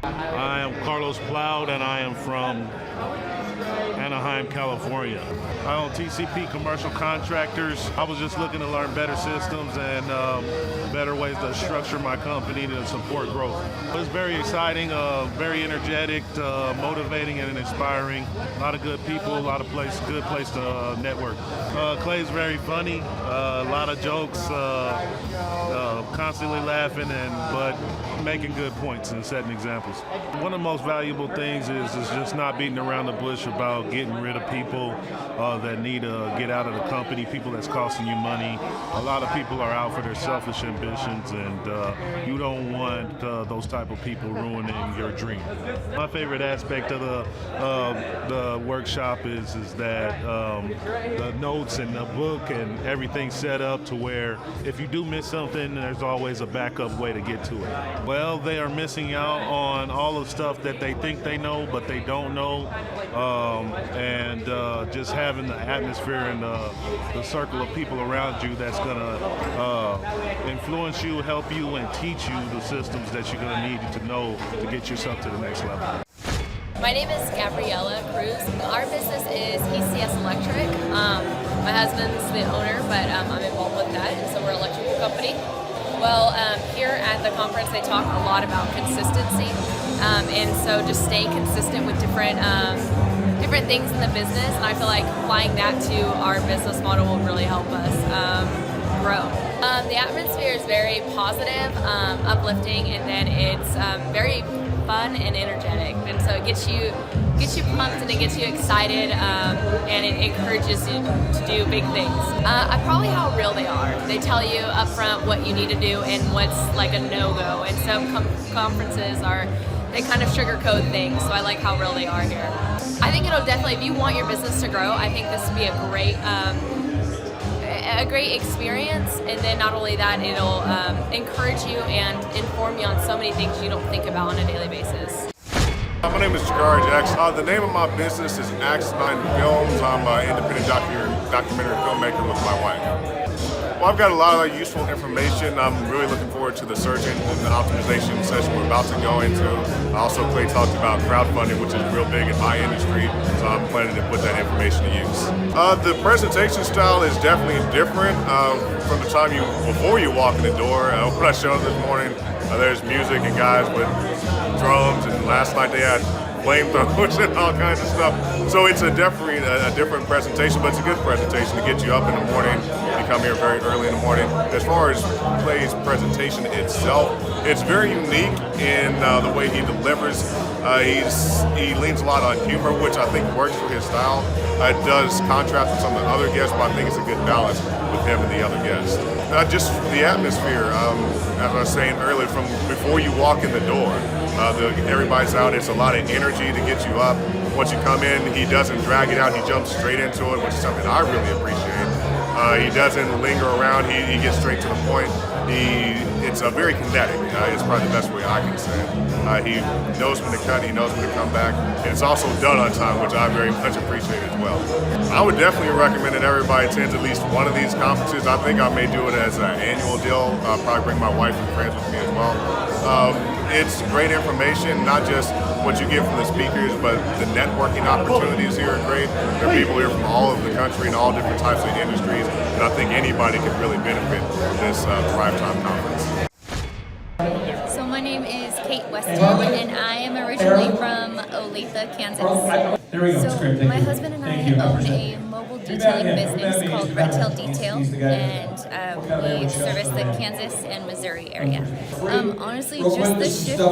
I am Carlos Plowd, and I am from Anaheim, California. I own TCP Commercial Contractors. I was just looking to learn better systems and better ways to structure my company to support growth. It's very exciting, very energetic, motivating, and inspiring. A lot of good people, a lot of good place to network. Clay's very funny, a lot of jokes, constantly laughing, but making good points and setting examples. One of the most valuable things is just not beating around the bush about getting rid of people that need to get out of the company, people that's costing you money. A lot of people are out for their selfish ambitions, and you don't want those type of people ruining your dream. My favorite aspect of the workshop is that the notes and the book and everything set up to where if you do miss something, there's always a backup way to get to it. Well, they are missing out on all the stuff that they think they know, but they don't know. And just having the atmosphere and the circle of people around you that's going to influence you, help you, and teach you the systems that you're going to need to know to get yourself to the next level. My name is Gabriella Cruz. Our business is ECS Electric. My husband's the owner, but I'm involved with that, and so we're an electrical company. Well, here at the conference they talk a lot about consistency, and so just staying consistent with different things in the business, and I feel like applying that to our business model will really help us grow. The atmosphere is very positive, uplifting, and then it's very fun and energetic, and so it gets you pumped and it gets you excited, and it encourages you to do big things. Probably how real they are. They tell you up front what you need to do and what's like a no-go, and some conferences they kind of sugarcoat things, so I like how real they are here. I think it'll definitely, if you want your business to grow, I think this would be a great experience, and then not only that, it'll encourage you and inform you on so many things you don't think about on a daily basis. My name is Jakari Jackson. The name of my business is Axe 9 Films. I'm an independent documentary filmmaker with my wife. Well, I've got a lot of useful information. I'm really looking forward to the search engine and the optimization session we're about to go into. Also, Clay talked about crowdfunding, which is real big in my industry, so I'm planning to put that information to use. The presentation style is definitely different from the time before you walk in the door. When I showed up this morning, there's music and guys with drums, and last night they had flamethrowers and all kinds of stuff. So it's definitely a different presentation, but it's a good presentation to get you up in the morning. You come here very early in the morning. As far as Clay's presentation itself, it's very unique in the way he delivers. He leans a lot on humor, which I think works for his style. It does contrast with some of the other guests, but I think it's a good balance with him and the other guests. Just the atmosphere, as I was saying earlier, from before you walk in the door, everybody's out. It's a lot of energy to get you up. Once you come in, he doesn't drag it out. He jumps straight into it, which is something I really appreciate. He doesn't linger around. He gets straight to the point. It's very kinetic. It's probably the best way I can say it. He knows when to cut. He knows when to come back. And it's also done on time, which I very much appreciate as well. I would definitely recommend that everybody attends at least one of these conferences. I think I may do it as an annual deal. I'll probably bring my wife and friends with me as well. It's great information, not just what you get from the speakers, but the networking opportunities here are great. There are people here from all over the country and all different types of industries, and I think anybody could really benefit from this Thrivetime conference. So my name is Kate Weston, and I am originally from Olathe, Kansas. So my husband and I own a mobile detailing business called Red Tail Detail, and we service the Kansas and Missouri area. Honestly, just the shift in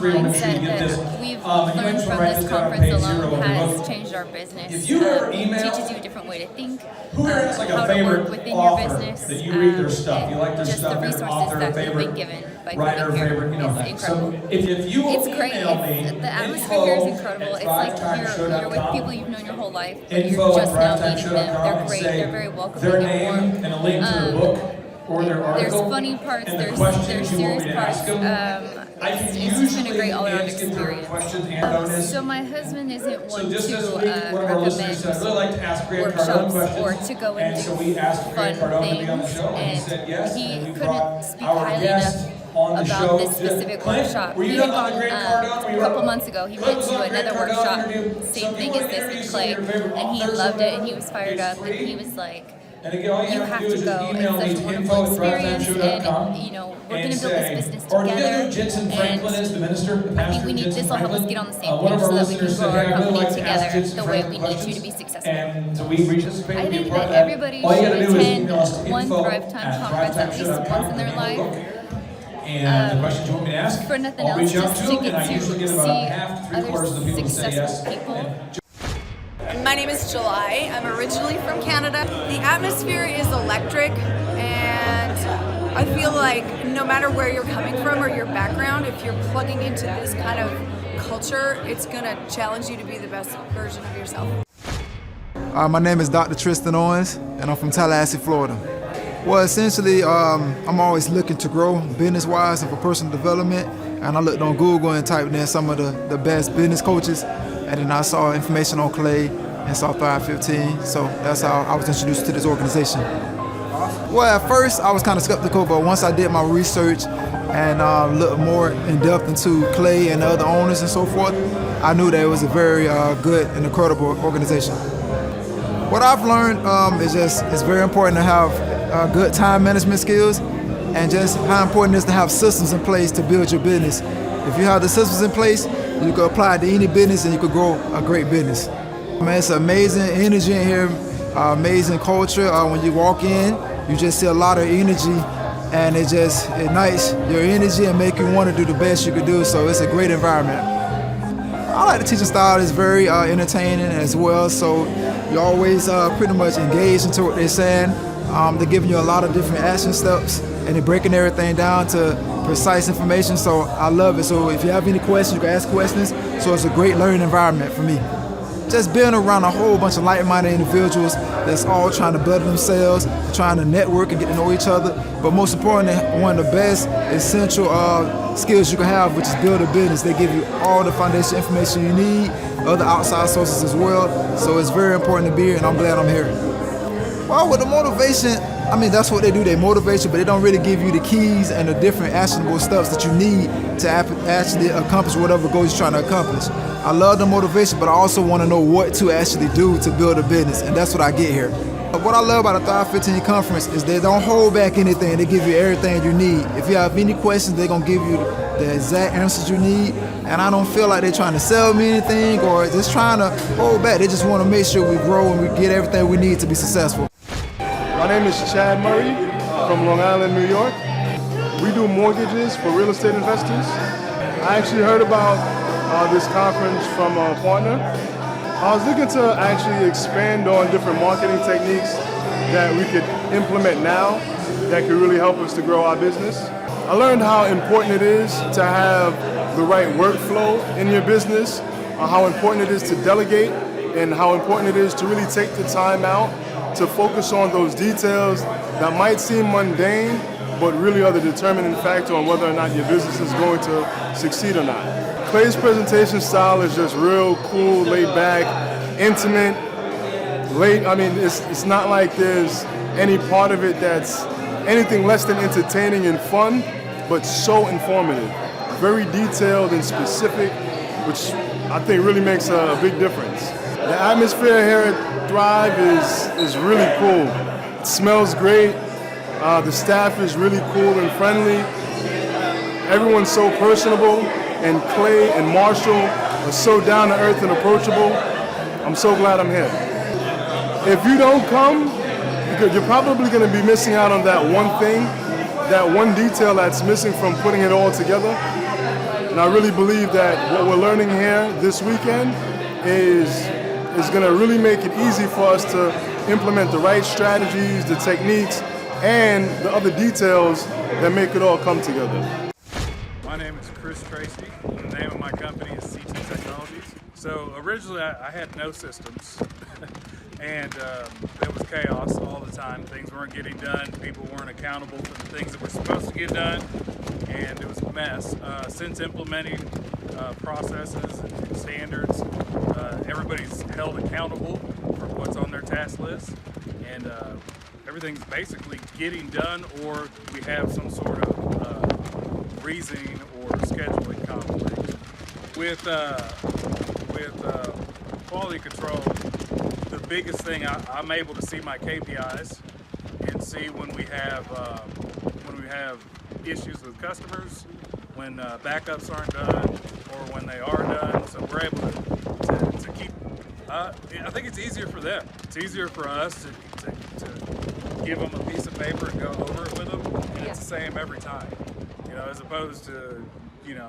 mindset that we've learned from this conference alone has changed our business. Teaches you a different way to think, how to work within your business, and just the resources that we've been given by coming here is incredible. It's great. The atmosphere here is incredible. It's like you're with people you've known your whole life, but you're just now meeting them. They're great. They're very welcoming and warm. There's funny parts. There's serious parts. It's just been a great all-around experience. So my husband isn't one to recommend workshops or to go and do fun things, and he couldn't speak highly enough about this specific workshop. He had gone a couple months ago. He went to another workshop, same thing as this with clay, and he loved it and he was fired up and he was like, you have to go. It's such a wonderful experience, and you know, we're going to build this business together. And I think we need this will help us get on the same page so that we can grow our company together the way we need to be successful. I think that everybody should attend one Thrivetime conference at least once in their life. And the questions you want me to ask, for nothing else, just to get to see other successful people. My name is July. I'm originally from Canada. The atmosphere is electric, and I feel like no matter where you're coming from or your background, if you're plugging into this kind of culture, it's going to challenge you to be the best version of yourself. My name is Dr. Tristan Owens, and I'm from Tallahassee, Florida. Well, essentially, I'm always looking to grow business-wise and for personal development, and I looked on Google and typed in some of the best business coaches, and then I saw information on Clay and saw Thrive 15, so that's how I was introduced to this organization. Well, at first I was kind of skeptical, but once I did my research and looked more in depth into Clay and the other owners and so forth, I knew that it was a very good and incredible organization. What I've learned is it's very important to have good time management skills, and just how important it is to have systems in place to build your business. If you have the systems in place, you can apply it to any business and you can grow a great business. Man, it's amazing energy in here, amazing culture. When you walk in, you just see a lot of energy, and it just ignites your energy and make you want to do the best you could do, so it's a great environment. I like the teaching style. It's very entertaining as well, so you're always pretty much engaged into what they're saying. They're giving you a lot of different action steps, and they're breaking everything down to precise information, so I love it. So if you have any questions, you can ask questions, so it's a great learning environment for me. Just being around a whole bunch of like-minded individuals that's all trying to better themselves, trying to network and get to know each other, but most importantly, one of the best essential skills you can have, which is build a business. They give you all the foundation information you need, other outside sources as well, so it's very important to be here, and I'm glad I'm here. Well, with the motivation, I mean, that's what they do. They motivate you, but they don't really give you the keys and the different actionable steps that you need to actually accomplish whatever goal you're trying to accomplish. I love the motivation, but I also want to know what to actually do to build a business, and that's what I get here. But what I love about the Thrive 15 conference is they don't hold back anything. They give you everything you need. If you have any questions, they're going to give you the exact answers you need, and I don't feel like they're trying to sell me anything or just trying to hold back. They just want to make sure we grow and we get everything we need to be successful. My name is Chad Murray from Long Island, New York. We do mortgages for real estate investors. I actually heard about this conference from a partner. I was looking to actually expand on different marketing techniques that we could implement now that could really help us to grow our business. I learned how important it is to have the right workflow in your business, how important it is to delegate, and how important it is to really take the time out to focus on those details that might seem mundane, but really are the determining factor on whether or not your business is going to succeed or not. Clay's presentation style is just real cool, laid back, intimate, it's not like there's any part of it that's anything less than entertaining and fun, but so informative. Very detailed and specific, which I think really makes a big difference. The atmosphere here at Thrive is really cool. It smells great. The staff is really cool and friendly. Everyone's so personable, and Clay and Marshall are so down to earth and approachable. I'm so glad I'm here. If you don't come, you're probably going to be missing out on that one thing, that one detail that's missing from putting it all together. And I really believe that what we're learning here this weekend is going to really make it easy for us to implement the right strategies, the techniques, and the other details that make it all come together. My name is Chris Tracy. The name of my company is CT Technologies. So originally I had no systems and it was chaos all the time. Things weren't getting done, people weren't accountable for the things that were supposed to get done, and it was a mess. Since implementing processes and standards, everybody's held accountable for what's on their task list, and everything's basically getting done, or we have some sort of reasoning or scheduling conflict. With quality control, the biggest thing I'm able to see my KPIs and see when we have issues with customers, when backups aren't done, or when they are done. So we're able to keep. I think it's easier for them. It's easier for us to give them a piece of paper and go over it with them, and it's the same every time. As opposed to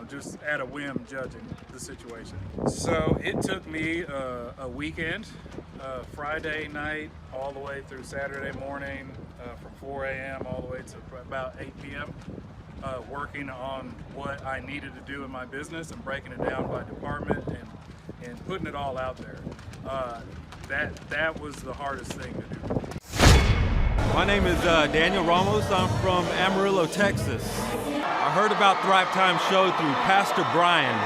just at a whim judging the situation. So it took me a weekend, Friday night all the way through Saturday morning, from 4 a.m. all the way to about 8 p.m. Working on what I needed to do in my business and breaking it down by department and putting it all out there. That was the hardest thing to do. My name is Daniel Ramos. I'm from Amarillo, Texas. I heard about Thrivetime show through Pastor Brian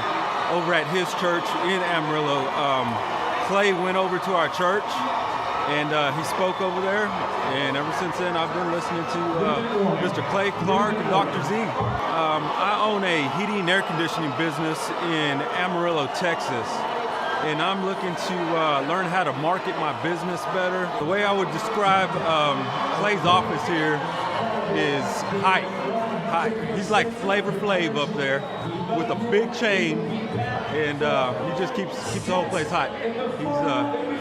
over at his church in Amarillo. Clay went over to our church and he spoke over there, and ever since then I've been listening to Mr. Clay Clark and Dr. Z. I own a heating and air conditioning business in Amarillo, Texas, and I'm looking to learn how to market my business better. The way I would describe Clay's office here is hype. He's like Flavor Flav up there with a big chain, and he just keeps the whole place hype.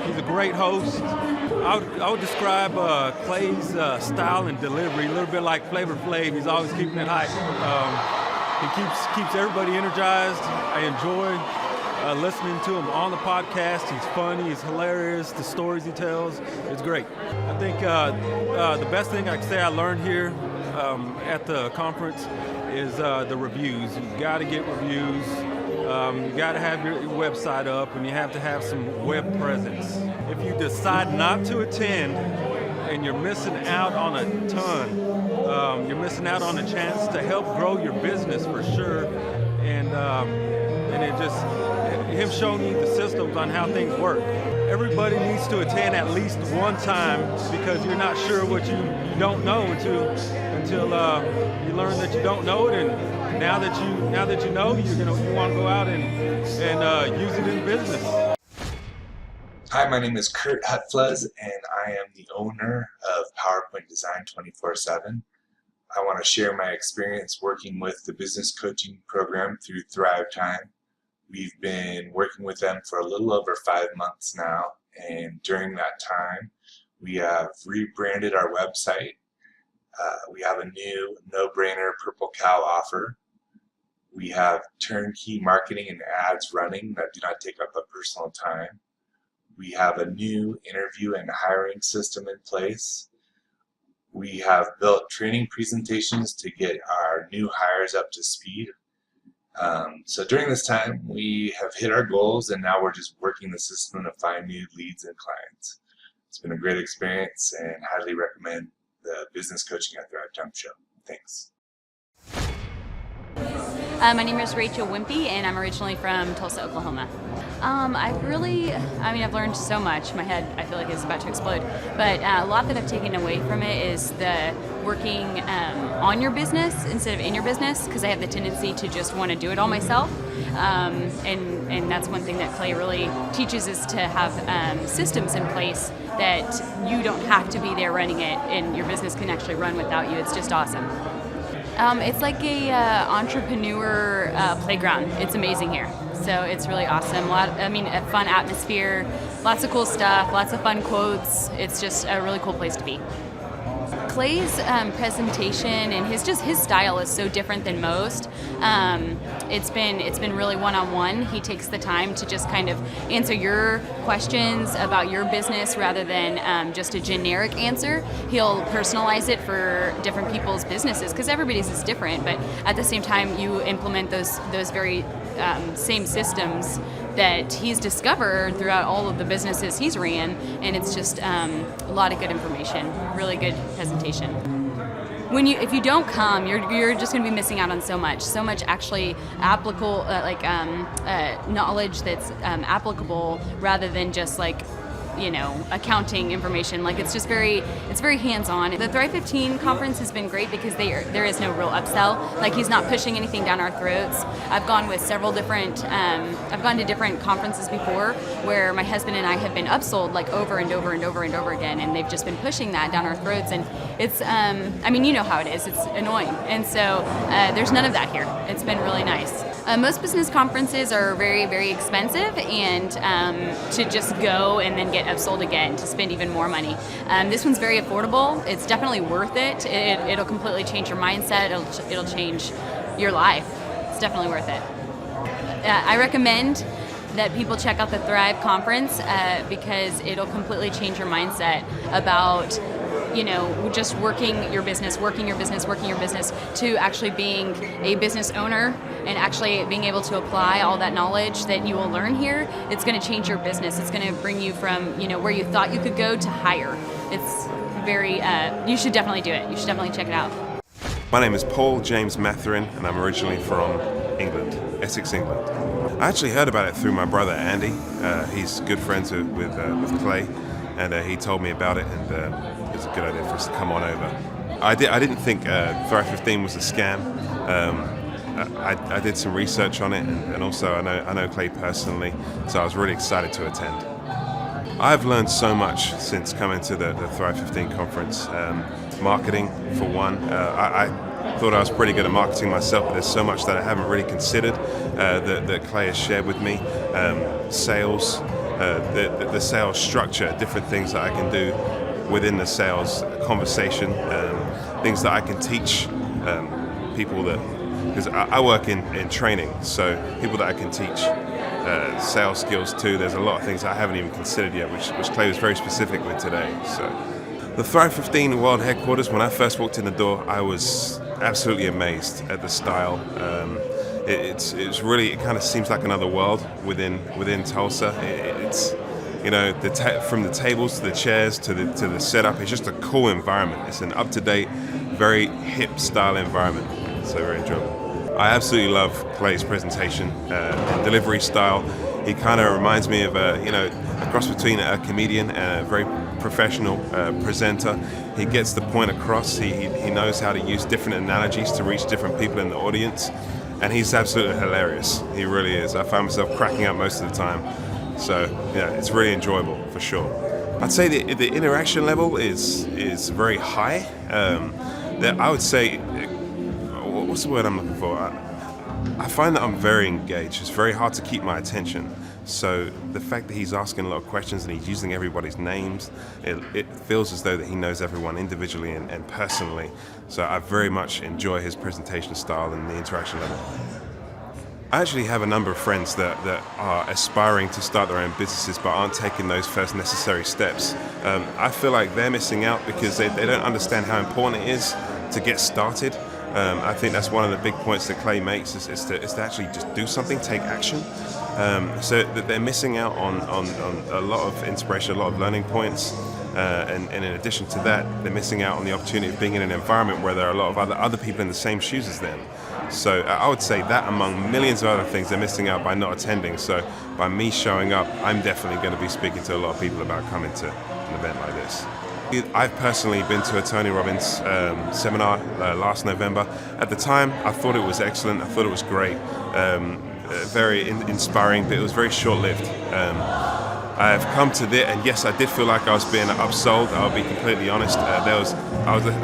He's a great host. I would describe Clay's style and delivery a little bit like Flavor Flav. He's always keeping it hype. He keeps everybody energized. I enjoy listening to him on the podcast. He's funny, he's hilarious, the stories he tells, it's great. I think the best thing I can say I learned here at the conference is the reviews. You got to get reviews. You got to have your website up, and you have to have some web presence. If you decide not to attend, and you're missing out on a ton, you're missing out on a chance to help grow your business for sure. And him showing you the systems on how things work. Everybody needs to attend at least one time, because you're not sure what you don't know until you learn that you don't know it, and now that you know, you want to go out and use it in business. Hi, my name is Kurt Hutflez, and I am the owner of PowerPoint Design 24/7. I want to share my experience working with the business coaching program through Thrivetime. We've been working with them for a little over 5 months now, and during that time we have rebranded our website. We have a new no-brainer Purple Cow offer. We have turnkey marketing and ads running that do not take up a personal time. We have a new interview and hiring system in place. We have built training presentations to get our new hires up to speed. So during this time, we have hit our goals, and now we're just working the system to find new leads and clients. It's been a great experience, and highly recommend the Business Coaching at Thrivetime show. Thanks. My name is Rachel Wimpy, and I'm originally from Tulsa, Oklahoma. I've learned so much. My head, I feel like, is about to explode. But a lot that I've taken away from it is the working on your business instead of in your business, because I have the tendency to just want to do it all myself. And that's one thing that Clay really teaches, is to have systems in place that you don't have to be there running it, and your business can actually run without you. It's just awesome. It's like a entrepreneur playground. It's amazing here. So it's really awesome. A fun atmosphere, lots of cool stuff, lots of fun quotes. It's just a really cool place to be. Clay's presentation and his style is so different than most. It's been really one-on-one. He takes the time to just kind of answer your questions about your business rather than just a generic answer. He'll personalize it for different people's businesses, because everybody's is different, but at the same time you implement those very same systems that he's discovered throughout all of the businesses he's ran, and it's just a lot of good information, really good presentation. If you don't come, you're just going to be missing out on so much actually applicable, knowledge that's applicable, rather than just like accounting information. Like it's very hands-on. The Thrive 15 conference has been great because there is no real upsell. Like he's not pushing anything down our throats. I've gone with several different, I've gone to different conferences before where my husband and I have been upsold like over and over and over and over again, and they've just been pushing that down our throats, and it's, you know how it is, it's annoying. And so there's none of that here. It's been really nice. Most business conferences are very, very expensive, and to just go and then get upsold again to spend even more money. This one's very affordable. It's definitely worth it. It'll completely change your mindset. It'll change your life. It's definitely worth it. I recommend that people check out the Thrive conference because it'll completely change your mindset about just working your business to actually being a business owner and actually being able to apply all that knowledge that you will learn here. It's going to change your business. It's going to bring you from, where you thought you could go to higher. It's very, you should definitely do it. You should definitely check it out. My name is Paul James Matherin, and I'm originally from England, Essex, England. I actually heard about it through my brother Andy. He's good friends with Clay, and he told me about it, and it's a good idea for us to come on over. I didn't think Thrive 15 was a scam. I did some research on it, and also I know Clay personally, so I was really excited to attend. I've learned so much since coming to the Thrive 15 conference. Marketing, for one. I thought I was pretty good at marketing myself, but there's so much that I haven't really considered that Clay has shared with me. Sales, the sales structure, different things that I can do within the sales conversation, things that I can teach people because I work in training, so people that I can teach sales skills to. There's a lot of things I haven't even considered yet, which Clay was very specific with today. So the Thrive 15 World Headquarters, when I first walked in the door, I was absolutely amazed at the style. It's really, it kind of seems like another world within Tulsa. It's from the tables to the chairs to the setup. It's just a cool environment. It's an up-to-date, very hip style environment. So very enjoyable. I absolutely love Clay's presentation and delivery style. He kind of reminds me of a cross between a comedian and a very professional presenter. He gets the point across. He knows how to use different analogies to reach different people in the audience, and he's absolutely hilarious. He really is. I find myself cracking up most of the time. So yeah, it's really enjoyable for sure. I'd say the interaction level is very high. I would say, what's the word I'm looking for? I find that I'm very engaged. It's very hard to keep my attention. So the fact that he's asking a lot of questions and he's using everybody's names, it feels as though that he knows everyone individually and personally. So I very much enjoy his presentation style and the interaction level. I actually have a number of friends that are aspiring to start their own businesses but aren't taking those first necessary steps. I feel like they're missing out because they don't understand how important it is to get started. I think that's one of the big points that Clay makes is to actually just do something, take action. So that they're missing out on a lot of inspiration, a lot of learning points. And in addition to that, they're missing out on the opportunity of being in an environment where there are a lot of other people in the same shoes as them. So I would say that among millions of other things they're missing out by not attending. So by me showing up, I'm definitely going to be speaking to a lot of people about coming to an event like this. I've personally been to a Tony Robbins seminar last November. At the time, I thought it was excellent. I thought it was great, very inspiring, but it was very short-lived. I've come to this, and yes, I did feel like I was being upsold. I'll be completely honest. I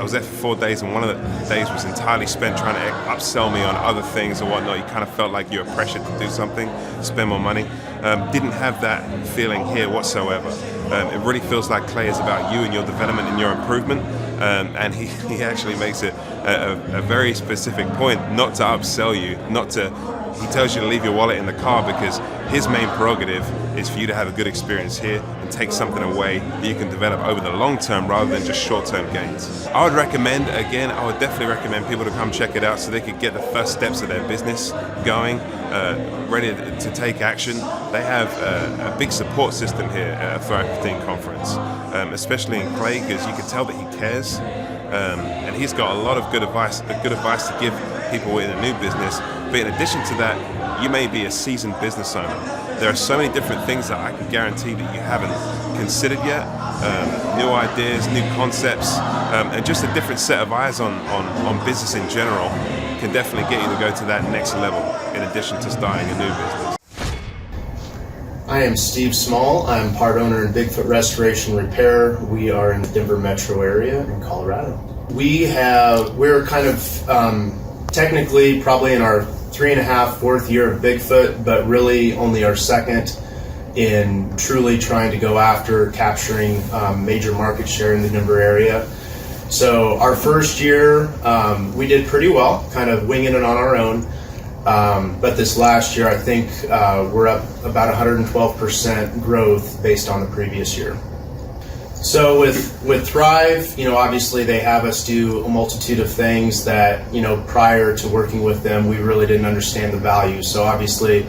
was there for 4 days, and one of the days was entirely spent trying to upsell me on other things or whatnot. You kind of felt like you were pressured to do something, spend more money. Didn't have that feeling here whatsoever. It really feels like Clay is about you and your development and your improvement. And he actually makes it a very specific point not to upsell you, he tells you to leave your wallet in the car because his main prerogative is for you to have a good experience here and take something away that you can develop over the long term rather than just short-term gains. I would definitely recommend people to come check it out so they could get the first steps of their business going, ready to take action. They have a big support system here at a Thrive 15 conference, especially in Clay, because you can tell that he cares. And he's got a lot of good advice to give people in a new business. But in addition to that, you may be a seasoned business owner there are so many different things that I can guarantee that you haven't considered yet. New ideas, new concepts, and just a different set of eyes on business in general can definitely get you to go to that next level in addition to starting a new business. I am Steve Small. I'm part owner in Bigfoot Restoration Repair. We are in the Denver metro area in Colorado. We're kind of technically probably in our 3.5, 4th year of Bigfoot, but really only our 2nd in truly trying to go after capturing major market share in the Denver area. So our first year, we did pretty well, kind of winging it on our own. But this last year, I think we're up about 112% growth based on the previous year. So with Thrive, obviously they have us do a multitude of things that, prior to working with them, we really didn't understand the value. So obviously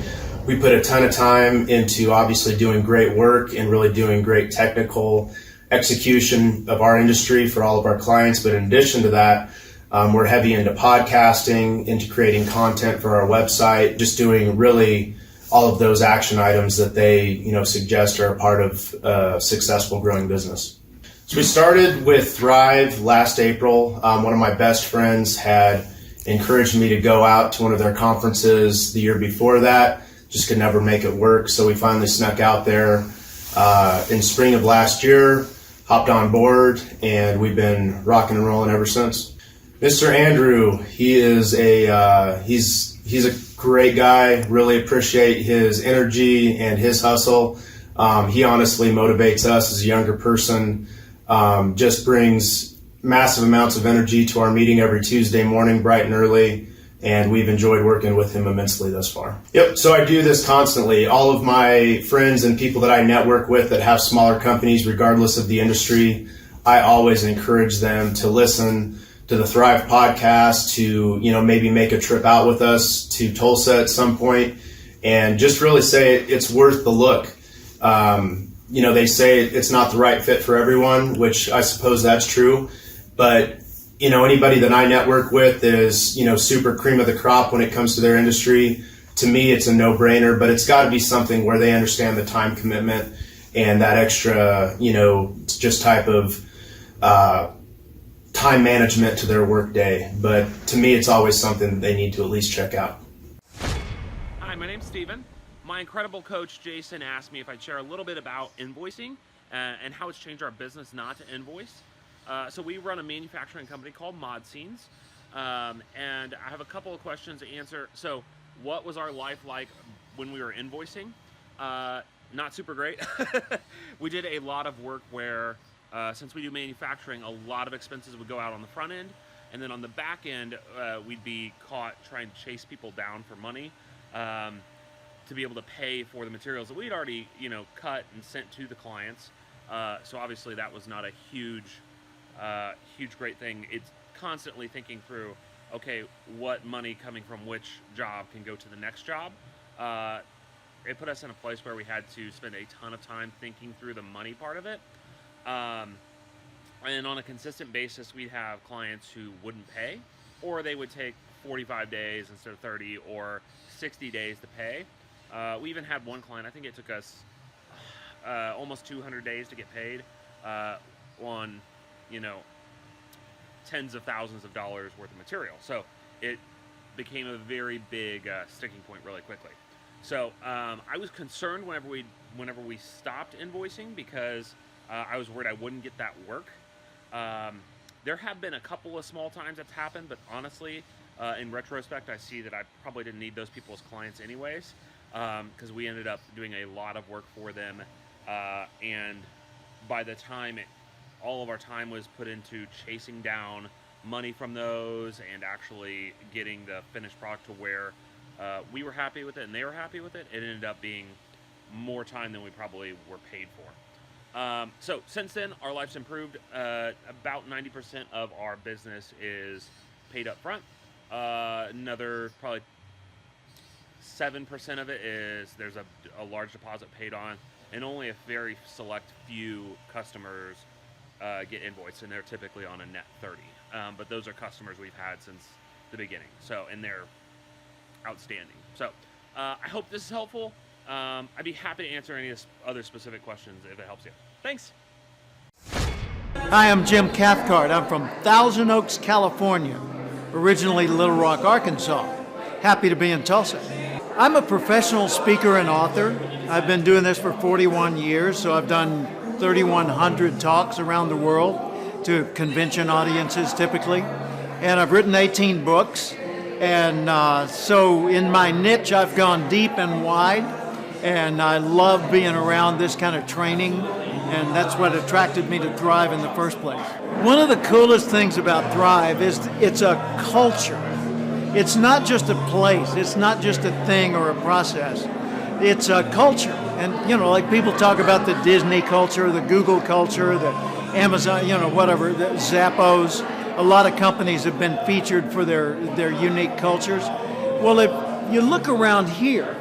we put a ton of time into obviously doing great work and really doing great technical execution of our industry for all of our clients. But in addition to that, we're heavy into podcasting, into creating content for our website, just doing really all of those action items that they, suggest are a part of a successful growing business. So we started with Thrive last April. One of my best friends had encouraged me to go out to one of their conferences the year before that. Just could never make it work. So we finally snuck out there in spring of last year, hopped on board, and we've been rocking and rolling ever since. Mr. Andrew, he is he's a great guy. Really appreciate his energy and his hustle. He honestly motivates us as a younger person. Just brings massive amounts of energy to our meeting every Tuesday morning, bright and early, and we've enjoyed working with him immensely thus far. Yep, so I do this constantly. All of my friends and people that I network with that have smaller companies, regardless of the industry, I always encourage them to listen to the Thrive podcast, to, maybe make a trip out with us to Tulsa at some point, and just really say it's worth the look. They say it's not the right fit for everyone, which I suppose that's true, but anybody that I network with that is, super cream of the crop when it comes to their industry, to me, it's a no-brainer, but it's got to be something where they understand the time commitment and that extra, just type of time management to their work day. But to me, it's always something that they need to at least check out. Hi, my name's Steven. My incredible coach, Jason, asked me if I'd share a little bit about invoicing and how it's changed our business not to invoice. So we run a manufacturing company called Mod Scenes, and I have a couple of questions to answer. So what was our life like when we were invoicing? Not super great. We did a lot of work where since we do manufacturing, a lot of expenses would go out on the front end, and then on the back end, we'd be caught trying to chase people down for money to be able to pay for the materials that we'd already, cut and sent to the clients. So obviously that was not a huge great thing. It's constantly thinking through, okay, what money coming from which job can go to the next job. It put us in a place where we had to spend a ton of time thinking through the money part of it. And on a consistent basis, we'd have clients who wouldn't pay, or they would take 45 days instead of 30 or 60 days to pay. We even had one client, I think it took us almost 200 days to get paid on, tens of thousands of dollars worth of material. So it became a very big sticking point really quickly. So I was concerned whenever we stopped invoicing because I was worried I wouldn't get that work. There have been a couple of small times that's happened, but honestly, in retrospect, I see that I probably didn't need those people as clients anyways, because we ended up doing a lot of work for them, and by the time all of our time was put into chasing down money from those and actually getting the finished product to where we were happy with it and they were happy with it, it ended up being more time than we probably were paid for. So since then, our life's improved. About 90% of our business is paid up front. Another probably 7% of it is there's a large deposit paid on, and only a very select few customers get invoiced, and they're typically on a net 30. But those are customers we've had since the beginning, and they're outstanding. So I hope this is helpful. I'd be happy to answer any other specific questions if it helps you. Thanks. Hi, I'm Jim Cathcart. I'm from Thousand Oaks, California, originally Little Rock, Arkansas. Happy to be in Tulsa. I'm a professional speaker and author. I've been doing this for 41 years, so I've done 3,100 talks around the world to convention audiences typically. And I've written 18 books. And so in my niche, I've gone deep and wide. And I love being around this kind of training. And that's what attracted me to Thrive in the first place. One of the coolest things about Thrive is it's a culture. It's not just a place. It's not just a thing or a process. It's a culture. And, you know, like people talk about the Disney culture, the Google culture, the Amazon, you know, whatever, the Zappos. A lot of companies have been featured for their unique cultures. Well, if you look around here,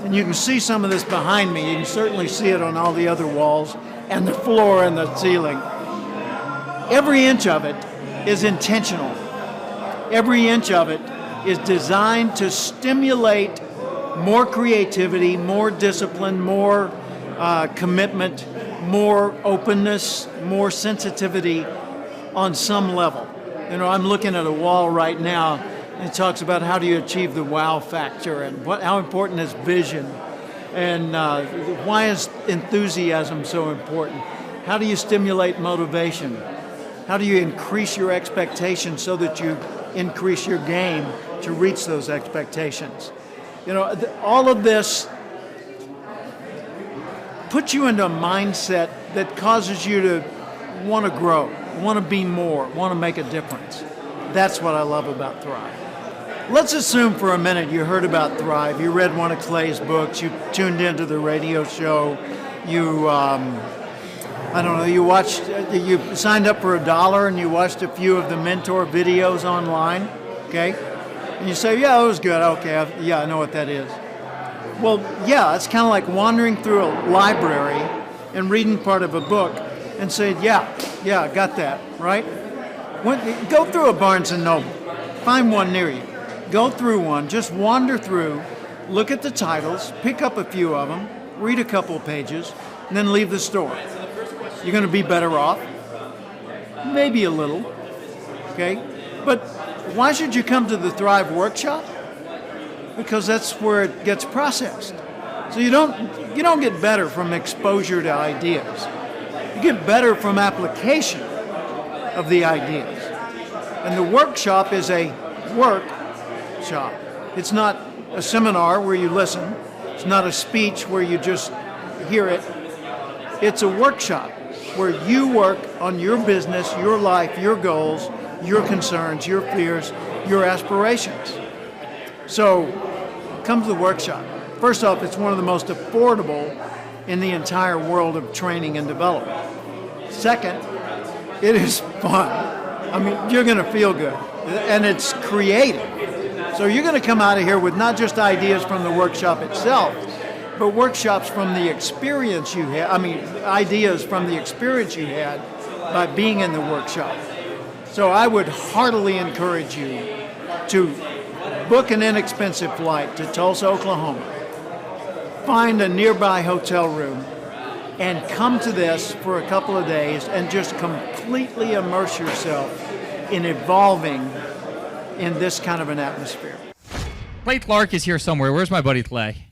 and you can see some of this behind me, you can certainly see it on all the other walls, and the floor and the ceiling. Every inch of it is intentional. Every inch of it is designed to stimulate more creativity, more discipline, more commitment, more openness, more sensitivity on some level. You know, I'm looking at a wall right now, and it talks about how do you achieve the wow factor and how important is vision, and why is enthusiasm so important? How do you stimulate motivation? How do you increase your expectations so that you increase your game to reach those expectations? You know, all of this puts you into a mindset that causes you to want to grow, want to be more, want to make a difference. That's what I love about Thrive. Let's assume for a minute you heard about Thrive, you read one of Clay's books, you tuned into the radio show, you, I don't know, you signed up for $1 and you watched a few of the mentor videos online, okay? And you say, yeah, it was good, okay, I know what that is. Well, yeah, it's kind of like wandering through a library and reading part of a book and saying, yeah, I got that, right? Go through a Barnes & Noble, find one near you. Go through one, just wander through, look at the titles, pick up a few of them, read a couple of pages, and then leave the store. You're going to be better off, maybe a little, okay? But why should you come to the Thrive workshop? Because that's where it gets processed. So you don't get better from exposure to ideas. You get better from application of the ideas. And the workshop is a workshop. It's not a seminar where you listen. It's not a speech where you just hear it. It's a workshop where you work on your business, your life, your goals, your concerns, your fears, your aspirations. So come to the workshop. First off, it's one of the most affordable in the entire world of training and development. Second, it is fun. I mean, you're going to feel good. And it's creative. So you're going to come out of here with not just ideas from the workshop itself, but workshops from the experience you had. I mean, ideas from the experience you had by being in the workshop. So I would heartily encourage you to book an inexpensive flight to Tulsa, Oklahoma, find a nearby hotel room, and come to this for a couple of days and just completely immerse yourself in evolving in this kind of an atmosphere. Clay Clark is here somewhere. Where's my buddy Clay?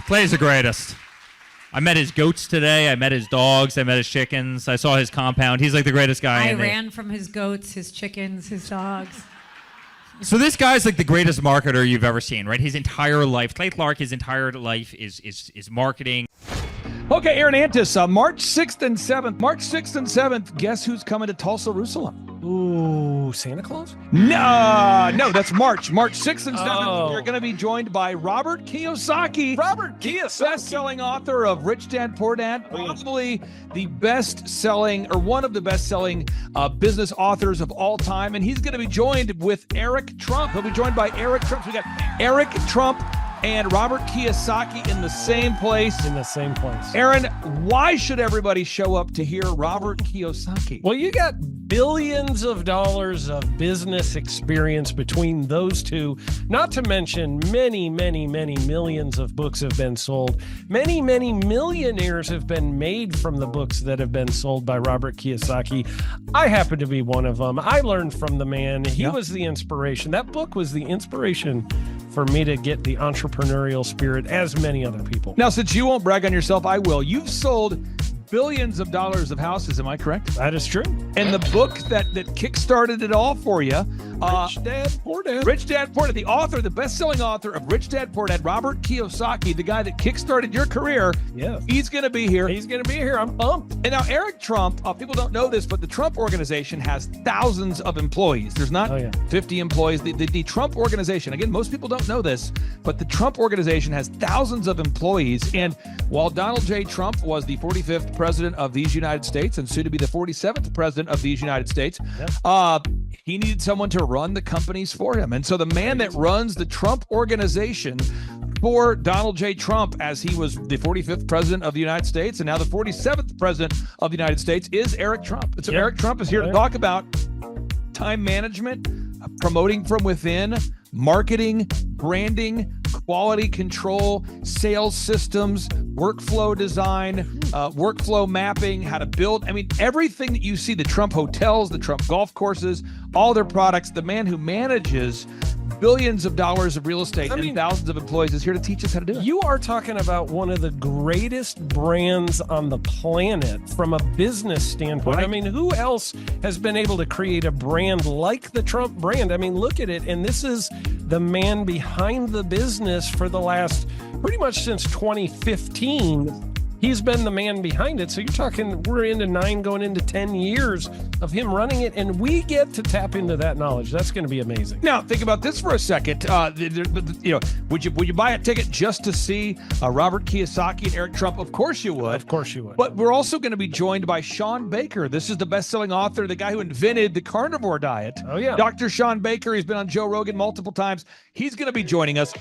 Clay's the greatest. I met his goats today. I met his dogs. I met his chickens. I saw his compound. He's like the greatest guy. I ran from his goats, his chickens, his dogs. So this guy's like the greatest marketer you've ever seen, right? His entire life, Clay Clark, his entire life is marketing. Okay, Aaron Antis, March 6th and 7th. March 6th and 7th, guess who's coming to Tulsa, Jerusalem? Ooh, Santa Claus? No, that's March 6th and 7th. You're going to be joined by Robert Kiyosaki. Best-selling author of Rich Dad, Poor Dad. Probably the best-selling, or one of the best-selling business authors of all time. And he's going to be joined with Eric Trump. He'll be joined by Eric Trump. So we got Eric Trump and Robert Kiyosaki in the same place. In the same place. Aaron, why should everybody show up to hear Robert Kiyosaki? Well, you got billions of dollars of business experience between those two, not to mention many, many, many millions of books have been sold. Many, many millionaires have been made from the books that have been sold by Robert Kiyosaki. I happen to be one of them. I learned from the man. He was the inspiration. That book was the inspiration for me to get the entrepreneurial spirit, as many other people. Now, since you won't brag on yourself, I will. You've sold billions of dollars of houses, am I correct? That is true. And the book that kickstarted it all for you, Rich Dad, Poor Dad. Rich Dad, Poor Dad, the author, the best-selling author of Rich Dad, Poor Dad, Robert Kiyosaki, the guy that kickstarted your career. Yeah. He's going to be here. He's going to be here. I'm pumped. And now Eric Trump, people don't know this, but the Trump organization has thousands of employees. There's not 50 employees. The Trump organization, again, most people don't know this, but the Trump organization has thousands of employees. And while Donald J. Trump was the 45th president of these United States and soon to be the 47th president of these United States, he needed someone to run the companies for him. And so the man that runs the Trump organization for Donald J. Trump, as he was the 45th president of the United States and now the 47th president of the United States, is Eric Trump. And so Eric Trump is here to talk about time management, promoting from within, marketing, branding, quality control, sales systems, workflow design, workflow mapping, how to build. I mean, everything that you see, the Trump hotels, the Trump golf courses, all their products, the man who manages billions of dollars of real estate and thousands of employees is here to teach us how to do it. You are talking about one of the greatest brands on the planet from a business standpoint. Right. I mean, who else has been able to create a brand like the Trump brand? I mean, look at it. And this is the man behind the business for the last pretty much since 2015. He's been the man behind it. So you're talking, we're into 9 going into 10 years of him running it, and we get to tap into that knowledge. That's going to be amazing. Now, think about this for a second. Would you buy a ticket just to see Robert Kiyosaki and Eric Trump? Of course you would. Of course you would. But we're also going to be joined by Sean Baker. This is the best-selling author, the guy who invented the carnivore diet. Oh, yeah. Dr. Sean Baker. He's been on Joe Rogan multiple times. He's going to be joining us.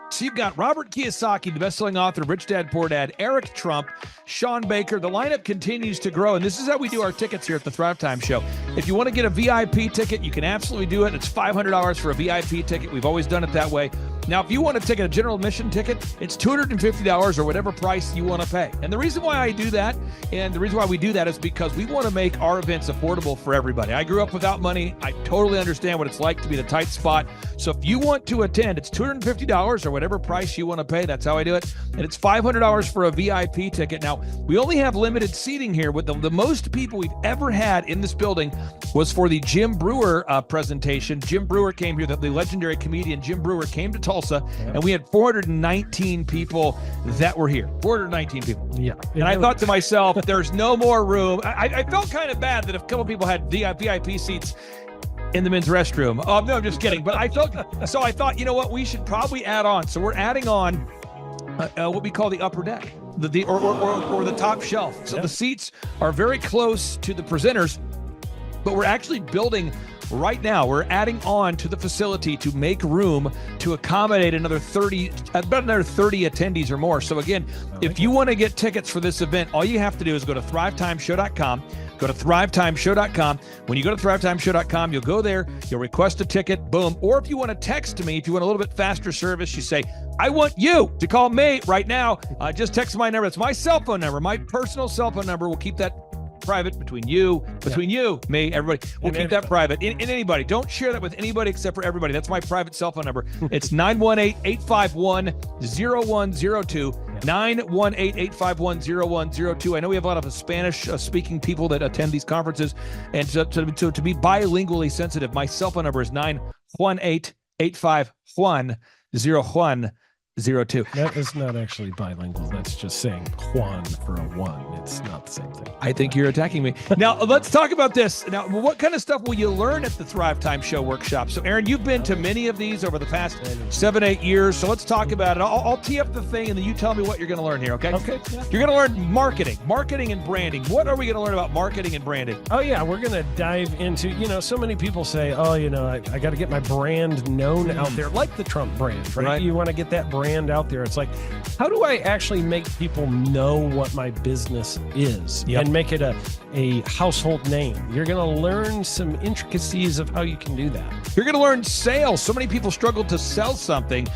So you've got Robert Kiyosaki, the best-selling author of Rich Dad, Poor Dad, Eric Trump, Sean Baker. The lineup continues to grow, and this is how we do our tickets here at the Thrivetime Show. If you want to get a VIP ticket, you can absolutely do it. It's $500 for a VIP ticket. We've always done it that way. Now, if you want to take a general admission ticket, it's $250 or whatever price you want to pay. And the reason why I do that, and the reason why we do that is because we want to make our events affordable for everybody. I grew up without money. I totally understand what it's like to be in a tight spot. So if you want to attend, it's $250 or whatever price you want to pay. That's how I do it. And it's $500 for a VIP ticket. Now, we only have limited seating here. With the most people we've ever had in this building was for the Jim Brewer presentation. Jim Brewer came here, the legendary comedian Jim Brewer came to Tulsa, and we had 419 people that were here. 419 people. Yeah. And I thought to myself, there's no more room. I felt kind of bad that a couple people had VIP seats in the men's restroom. No, I'm just kidding. But I thought, you know what? We should probably add on. So we're adding on what we call the upper deck, or the top shelf. So the seats are very close to the presenters, but we're actually building right now. We're adding on to the facility to make room to accommodate about another 30 attendees or more. So again, if you want to get tickets for this event, all you have to do is go to thrivetimeshow.com. Go to thrivetimeshow.com. When you go to thrivetimeshow.com, you'll go there, you'll request a ticket, boom. Or if you want to text me, if you want a little bit faster service, you say, I want you to call me right now. Just text my number. It's my cell phone number, my personal cell phone number. We'll keep that private between you, me, everybody. We'll keep that private. And anybody, don't share that with anybody except for everybody. That's my private cell phone number. It's 918-851-0102. 918-851-0102. I know we have a lot of Spanish-speaking people that attend these conferences, and to be bilingually sensitive, my cell phone number is 918-851-0102. That is not actually bilingual. That's just saying Juan for a one. It's not the same thing. I think you're attacking me. Now, let's talk about this. Now, what kind of stuff will you learn at the Thrivetime Show workshop? So, Aaron, you've been to many of these over the past 7-8 years. So let's talk about it. I'll tee up the thing, and then you tell me what you're going to learn here, okay? Okay. Yeah. You're going to learn marketing and branding. What are we going to learn about marketing and branding? Oh, yeah. We're going to dive into, so many people say, I got to get my brand known out there, like the Trump brand, right? You want to get that brand brand out there. It's like, how do I actually make people know what my business is and make it a household name? You're going to learn some intricacies of how you can do that. You're going to learn sales. So many people struggle to sell something.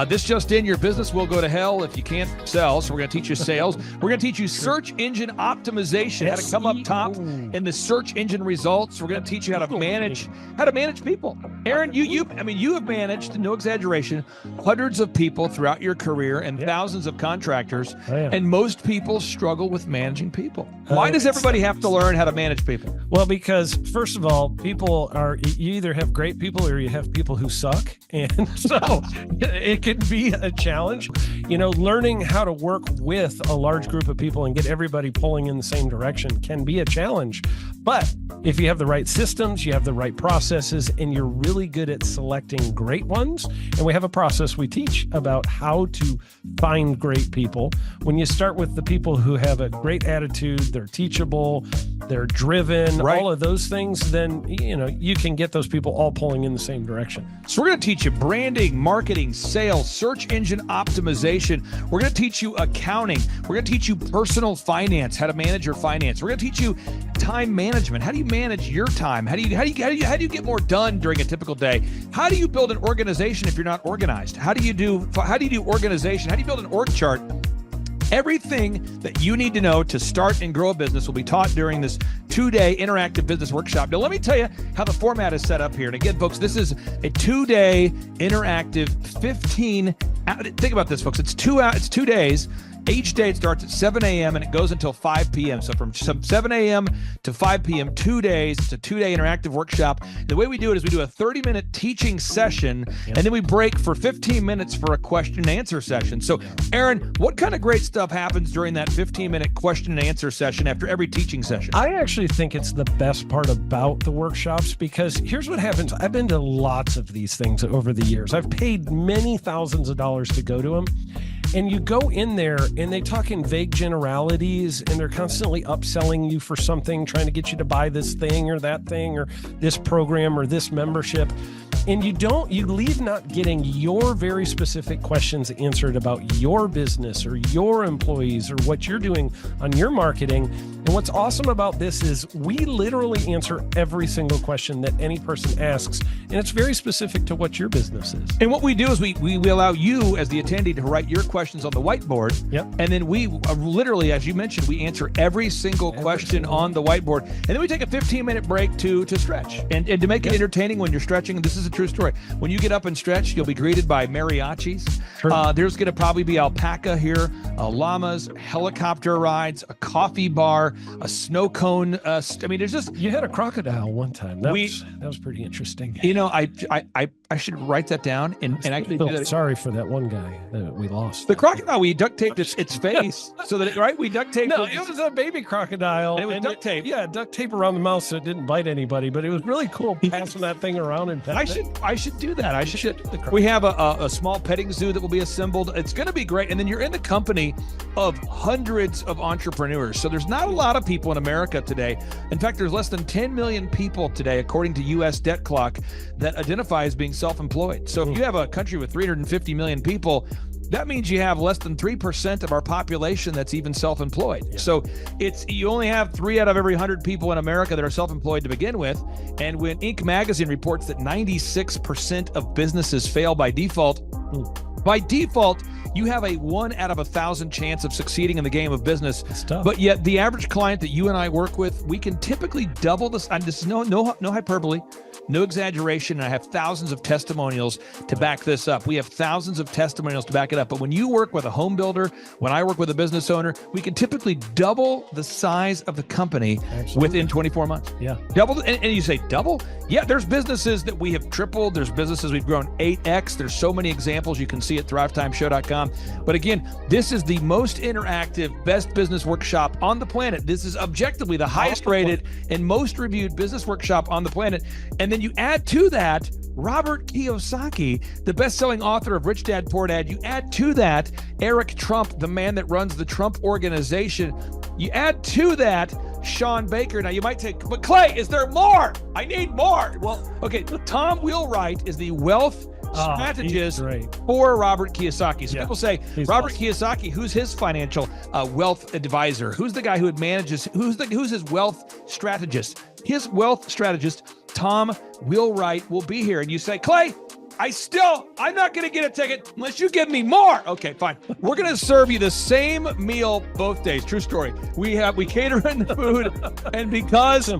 This just in, your business will go to hell if you can't sell. So we're going to teach you sales. We're going to teach you search engine optimization, how to come up top in the search engine results. We're going to teach you how to manage people. Aaron, you have managed, no exaggeration, hundreds of people throughout your career and thousands of contractors. And most people struggle with managing people. Why does everybody have to learn how to manage people? Well, because first of all, you either have great people or you have people who suck. And so it can be a challenge. Learning how to work with a large group of people and get everybody pulling in the same direction can be a challenge. But if you have the right systems, you have the right processes, and you're really good at selecting great ones, and we have a process we teach about how to find great people. When you start with the people who have a great attitude, they're teachable, they're driven, all of those things, then you can get those people all pulling in the same direction. So we're going to teach you branding, marketing, sales, search engine optimization. We're going to teach you accounting. We're going to teach you personal finance, how to manage your finance. We're going to teach you time management. How do you manage your time? How do you get more done during a typical day? How do you build an organization if you're not organized? How do you do organization? How do you build an org chart? Everything that you need to know to start and grow a business will be taught during this 2-day interactive business workshop. Now, let me tell you how the format is set up here. And again, folks, this is a 2-day interactive 15. Think about this, folks. It's 2 days. Each day it starts at 7 a.m. and it goes until 5 p.m. So from 7 a.m. to 5 p.m., 2 days. It's a 2-day interactive workshop. The way we do it is we do a 30-minute teaching session, and then we break for 15 minutes for a question and answer session. So, Aaron, what kind of great stuff happens during that 15-minute question and answer session after every teaching session? I actually think it's the best part about the workshops, because here's what happens. I've been to lots of these things over the years. I've paid many thousands of dollars to go to them. And you go in there and they talk in vague generalities, and they're constantly upselling you for something, trying to get you to buy this thing or that thing or this program or this membership. And you leave not getting your very specific questions answered about your business or your employees or what you're doing on your marketing. And what's awesome about this is we literally answer every single question that any person asks, and it's very specific to what your business is. And what we do is we allow you as the attendee to write your questions on the whiteboard. And then we literally, as you mentioned, we answer every single question on the whiteboard. And then we take a 15-minute break to stretch and to make it entertaining when you're stretching. And this is a true story. When you get up and stretch, you'll be greeted by mariachis. There's going to probably be alpaca here, llamas, helicopter rides, a coffee bar, a snow cone. There's just... You had a crocodile one time. That was pretty interesting. I should write that down. And I can do that. Sorry for that one guy that we lost. The crocodile, we duct taped its face so that we duct taped. No, it was a baby crocodile. And it was duct tape. Yeah, duct tape around the mouth so it didn't bite anybody. But it was really cool passing that thing around and petting I should do that. We have a small petting zoo that will be assembled. It's going to be great. And then you're in the company of hundreds of entrepreneurs. So there's not a lot of people in America today. In fact, there's less than 10 million people today, according to U.S. Debt Clock, that identify as being self-employed. So if you have a country with 350 million people, that means you have less than 3% of our population that's even self-employed. So you only have 3 out of every 100 people in America that are self-employed to begin with. And when Inc. magazine reports that 96% of businesses fail by default, you have a 1 out of 1,000 chance of succeeding in the game of business. But yet the average client that you and I work with, we can typically double this. And this is no hyperbole, no exaggeration. And I have thousands of testimonials to back this up. We have thousands of testimonials to back it up. But when you work with a home builder, when I work with a business owner, we can typically double the size of the company within 24 months. Yeah. Double. And you say double? Yeah, there's businesses that we have tripled. There's businesses we've grown 8x. There's so many examples you can see at thrivetimeshow.com. But again, this is the most interactive, best business workshop on the planet. This is objectively the highest rated and most reviewed business workshop on the planet. And then you add to that Robert Kiyosaki, the best-selling author of Rich Dad, Poor Dad. You add to that Eric Trump, the man that runs the Trump Organization. You add to that Sean Baker. Now you might say, but Clay, is there more? I need more. Well, okay, Tom Wheelwright is the wealth strategist for Robert Kiyosaki. So people say, Robert Kiyosaki, who's his financial wealth advisor? Who's the guy who manages, who's his wealth strategist? His wealth strategist, Tom Wheelwright, will be here. And you say, Clay, I'm not going to get a ticket unless you give me more. Okay, fine. We're going to serve you the same meal both days. True story. We cater in the food, and because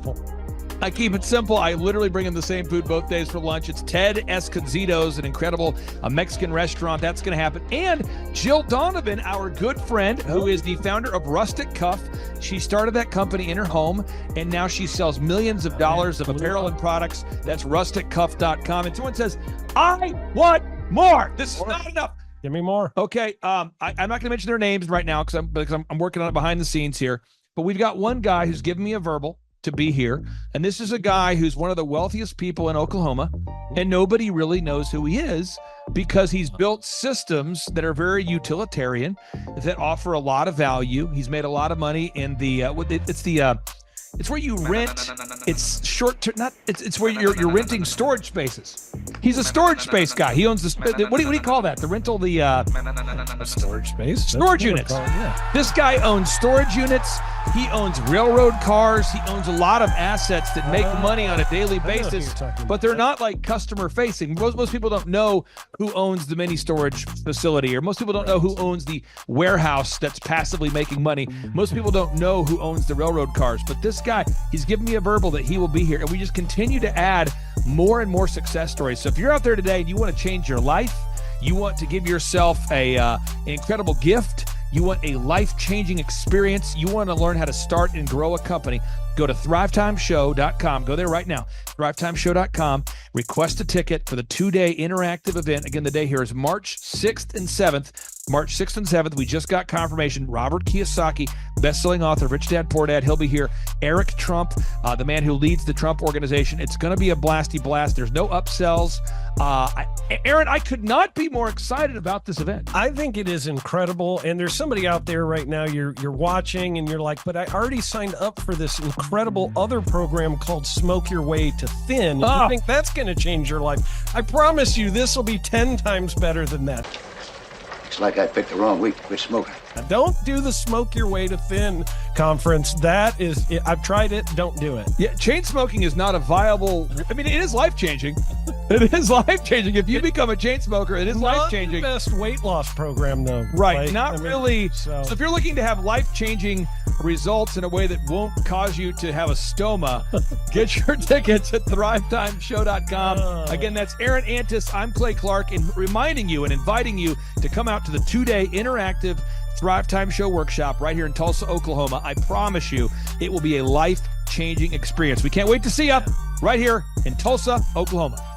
I keep it simple, I literally bring in the same food both days for lunch. It's Ted Escondido's, an incredible Mexican restaurant. That's going to happen. And Jill Donovan, our good friend, who is the founder of Rustic Cuff. She started that company in her home, and now she sells millions of dollars of apparel and products. That's rusticcuff.com. And someone says, I want more. This is not enough. Give me more. Okay. I'm not going to mention their names right now because I'm working on it behind the scenes here. But we've got one guy who's given me a verbal to be here. And this is a guy who's one of the wealthiest people in Oklahoma, and nobody really knows who he is because he's built systems that are very utilitarian, that offer a lot of value. He's made a lot of money in the it's where you rent. It's short term. It's where you're renting storage spaces. He's a storage space guy. He owns the what do you call that? The rental, storage space, storage units. This guy owns storage units. He owns railroad cars. He owns a lot of assets that make money on a daily basis, but they're not like customer facing. Most people don't know who owns the mini storage facility, or most people don't know who owns the warehouse that's passively making money. Most people don't know who owns the railroad cars, but this guy, he's given me a verbal that he will be here, and we just continue to add more and more success stories. So if you're out there today and you want to change your life, you want to give yourself an incredible gift, you want a life-changing experience, you want to learn how to start and grow a company, go to thrivetimeshow.com. Go there right now, thrivetimeshow.com. Request a ticket for the 2-day interactive event. Again, the day here is March 6th and 7th. March 6th and 7th, we just got confirmation. Robert Kiyosaki, best-selling author, Rich Dad, Poor Dad, he'll be here. Eric Trump, the man who leads the Trump Organization. It's going to be a blasty blast. There's no upsells. Aaron, I could not be more excited about this event. I think it is incredible, and there's somebody out there right now, you're watching, and you're like, but I already signed up for this incredible other program called Smoke Your Way to Thin. You think that's going to change your life? I promise you, this will be 10 times better than that. Looks like I picked the wrong week to quit smoking. Now, don't do the Smoke Your Way to Thin conference. That is, I've tried it. Don't do it. Yeah, chain smoking is not a viable. I mean, it is life-changing. It is life-changing. If you become a chain smoker, it is life-changing. Not the best weight loss program, though. Right. Really. So if you're looking to have life-changing results in a way that won't cause you to have a stoma, get your tickets at thrivetimeshow.com. Again, that's Aaron Antis. I'm Clay Clark, and reminding you and inviting you to come out to the 2-day interactive Thrive Time Show workshop right here in Tulsa, Oklahoma. I promise you, it will be a life-changing experience. We can't wait to see you right here in Tulsa, Oklahoma.